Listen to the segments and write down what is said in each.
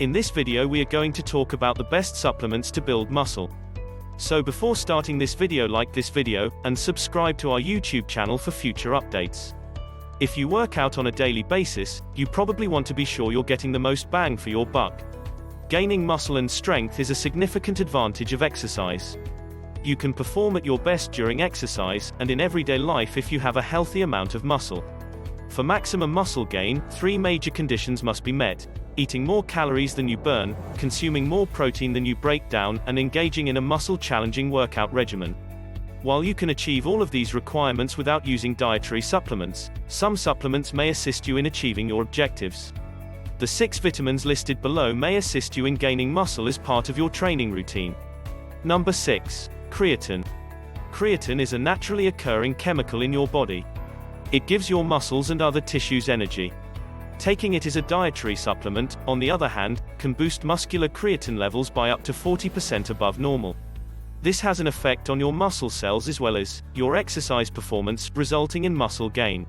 In this video we are going to talk about the best supplements to build muscle. So before starting this video, like this video, and subscribe to our YouTube channel for future updates. If you work out on a daily basis, you probably want to be sure you're getting the most bang for your buck. Gaining muscle and strength is a significant advantage of exercise. You can perform at your best during exercise, and in everyday life if you have a healthy amount of muscle. For maximum muscle gain, 3 major conditions must be met: eating more calories than you burn, consuming more protein than you break down, and engaging in a muscle-challenging workout regimen. While you can achieve all of these requirements without using dietary supplements, some supplements may assist you in achieving your objectives. The 6 vitamins listed below may assist you in gaining muscle as part of your training routine. Number 6. Creatine. Creatine is a naturally occurring chemical in your body. It gives your muscles and other tissues energy. Taking it as a dietary supplement, on the other hand, can boost muscular creatine levels by up to 40% above normal. This has an effect on your muscle cells as well as your exercise performance, resulting in muscle gain.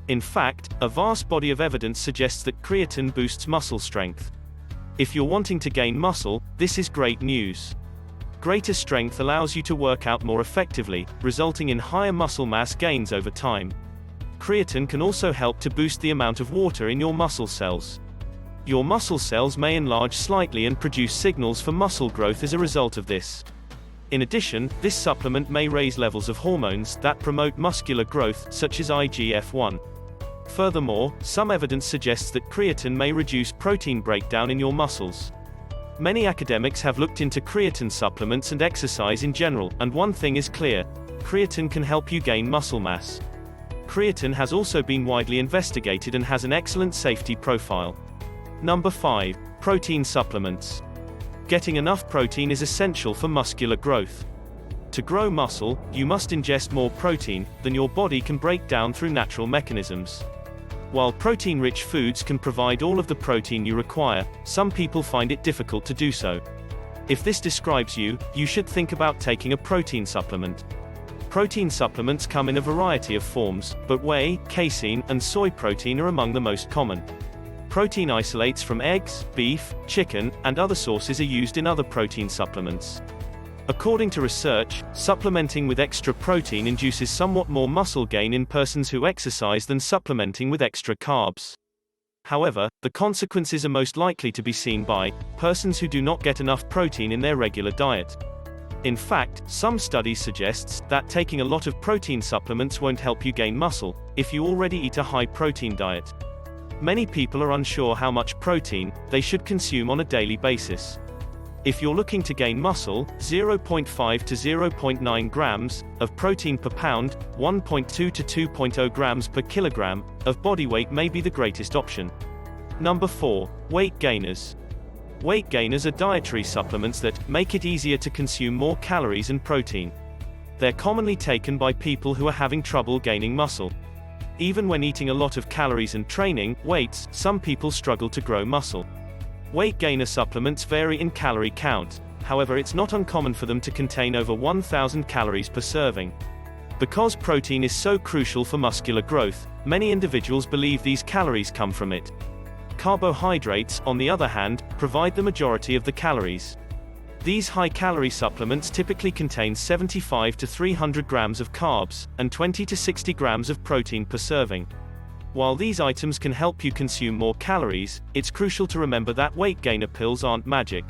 In fact, a vast body of evidence suggests that creatine boosts muscle strength. If you're wanting to gain muscle, this is great news. Greater strength allows you to work out more effectively, resulting in higher muscle mass gains over time. Creatine can also help to boost the amount of water in your muscle cells. Your muscle cells may enlarge slightly and produce signals for muscle growth as a result of this. In addition, this supplement may raise levels of hormones that promote muscular growth, such as IGF-1. Furthermore, some evidence suggests that creatine may reduce protein breakdown in your muscles. Many academics have looked into creatine supplements and exercise in general, and one thing is clear: creatine can help you gain muscle mass. Creatine has also been widely investigated and has an excellent safety profile. Number 5. Protein supplements. Getting enough protein is essential for muscular growth. To grow muscle, you must ingest more protein than your body can break down through natural mechanisms. While protein-rich foods can provide all of the protein you require, some people find it difficult to do so. If this describes you, you should think about taking a protein supplement. Protein supplements come in a variety of forms, but whey, casein, and soy protein are among the most common. Protein isolates from eggs, beef, chicken, and other sources are used in other protein supplements. According to research, supplementing with extra protein induces somewhat more muscle gain in persons who exercise than supplementing with extra carbs. However, the consequences are most likely to be seen by persons who do not get enough protein in their regular diet. In fact, some studies suggests that taking a lot of protein supplements won't help you gain muscle if you already eat a high-protein diet. Many people are unsure how much protein they should consume on a daily basis. If you're looking to gain muscle, 0.5 to 0.9 grams of protein per pound, 1.2 to 2.0 grams per kilogram of body weight may be the greatest option. Number 4. Weight gainers. Weight gainers are dietary supplements that make it easier to consume more calories and protein. They're commonly taken by people who are having trouble gaining muscle. Even when eating a lot of calories and training weights, some people struggle to grow muscle. Weight gainer supplements vary in calorie count, however it's not uncommon for them to contain over 1,000 calories per serving. Because protein is so crucial for muscular growth, many individuals believe these calories come from it. Carbohydrates, on the other hand, provide the majority of the calories. These high-calorie supplements typically contain 75 to 300 grams of carbs, and 20 to 60 grams of protein per serving. While these items can help you consume more calories, it's crucial to remember that weight gainer pills aren't magic.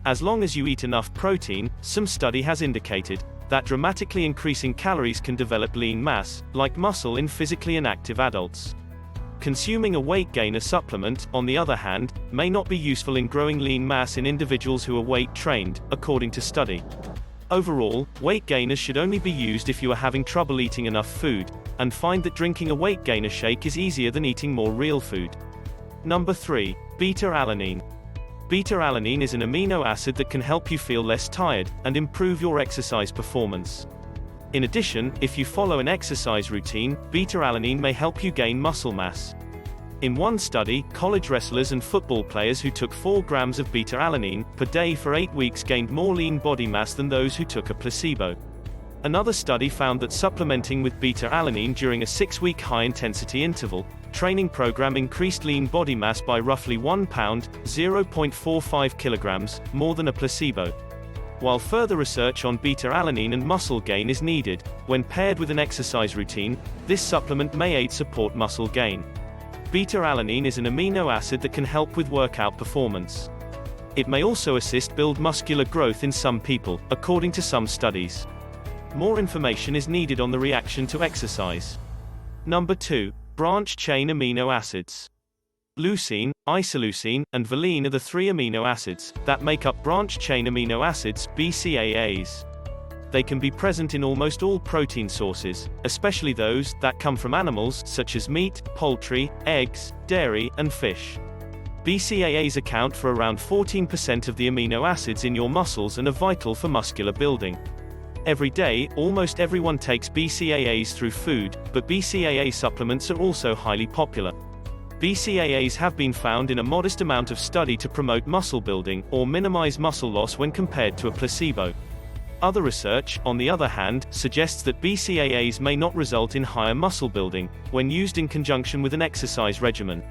As long as you eat enough protein, some study has indicated that dramatically increasing calories can develop lean mass, like muscle in physically inactive adults. Consuming a weight gainer supplement, on the other hand, may not be useful in growing lean mass in individuals who are weight trained, according to study. Overall, weight gainers should only be used if you are having trouble eating enough food, and find that drinking a weight gainer shake is easier than eating more real food. Number 3. BetaAlanine. BetaAlanine is an amino acid that can help you feel less tired and improve your exercise performance. In addition, if you follow an exercise routine, BetaAlanine may help you gain muscle mass. In one study, college wrestlers and football players who took 4 grams of BetaAlanine per day for 8 weeks gained more lean body mass than those who took a placebo. Another study found that supplementing with BetaAlanine during a 6-week high-intensity interval training program increased lean body mass by roughly 1 pound, 0.45 kilograms, more than a placebo. While further research on beta-alanine and muscle gain is needed, when paired with an exercise routine, this supplement may aid support muscle gain. Beta-alanine is an amino acid that can help with workout performance. It may also assist build muscular growth in some people, according to some studies. More information is needed on the reaction to exercise. Number 2. Branch-chain amino acids. Leucine, isoleucine, and valine are the 3 amino acids that make up branch-chain amino acids, BCAAs. They can be present in almost all protein sources, especially those that come from animals such as meat, poultry, eggs, dairy, and fish. BCAAs account for around 14% of the amino acids in your muscles and are vital for muscular building. Every day, almost everyone takes BCAAs through food, but BCAA supplements are also highly popular. BCAAs have been found in a modest amount of study to promote muscle building, or minimize muscle loss when compared to a placebo. Other research, on the other hand, suggests that BCAAs may not result in higher muscle building, when used in conjunction with an exercise regimen.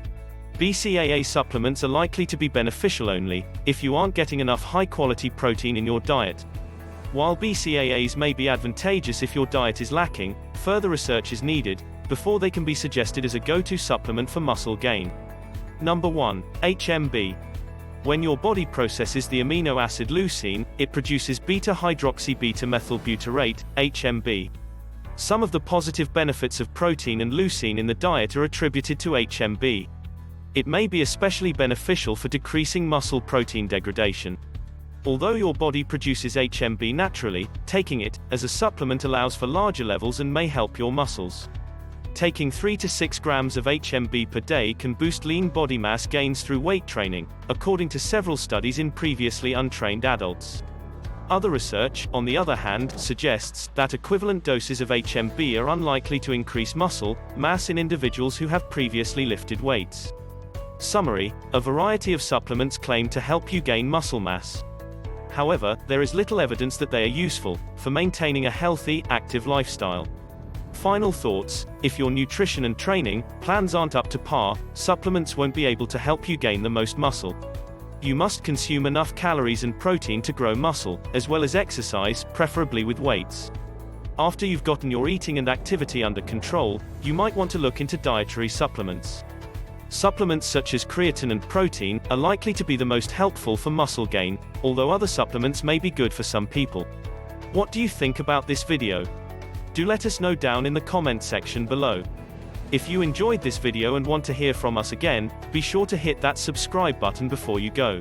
BCAA supplements are likely to be beneficial only if you aren't getting enough high-quality protein in your diet. While BCAAs may be advantageous if your diet is lacking, further research is needed before they can be suggested as a go-to supplement for muscle gain. Number 1. HMB. When your body processes the amino acid leucine, it produces beta-hydroxybeta-methylbutyrate, HMB. Some of the positive benefits of protein and leucine in the diet are attributed to HMB. It may be especially beneficial for decreasing muscle protein degradation. Although your body produces HMB naturally, taking it as a supplement allows for larger levels and may help your muscles. Taking 3 to 6 grams of HMB per day can boost lean body mass gains through weight training, according to several studies in previously untrained adults. Other research, on the other hand, suggests that equivalent doses of HMB are unlikely to increase muscle mass in individuals who have previously lifted weights. Summary: a variety of supplements claim to help you gain muscle mass. However, there is little evidence that they are useful for maintaining a healthy, active lifestyle. Final thoughts: if your nutrition and training plans aren't up to par, supplements won't be able to help you gain the most muscle. You must consume enough calories and protein to grow muscle, as well as exercise, preferably with weights. After you've gotten your eating and activity under control, you might want to look into dietary supplements. Supplements such as creatine and protein are likely to be the most helpful for muscle gain, although other supplements may be good for some people. What do you think about this video? Do let us know down in the comment section below. If you enjoyed this video and want to hear from us again, be sure to hit that subscribe button before you go.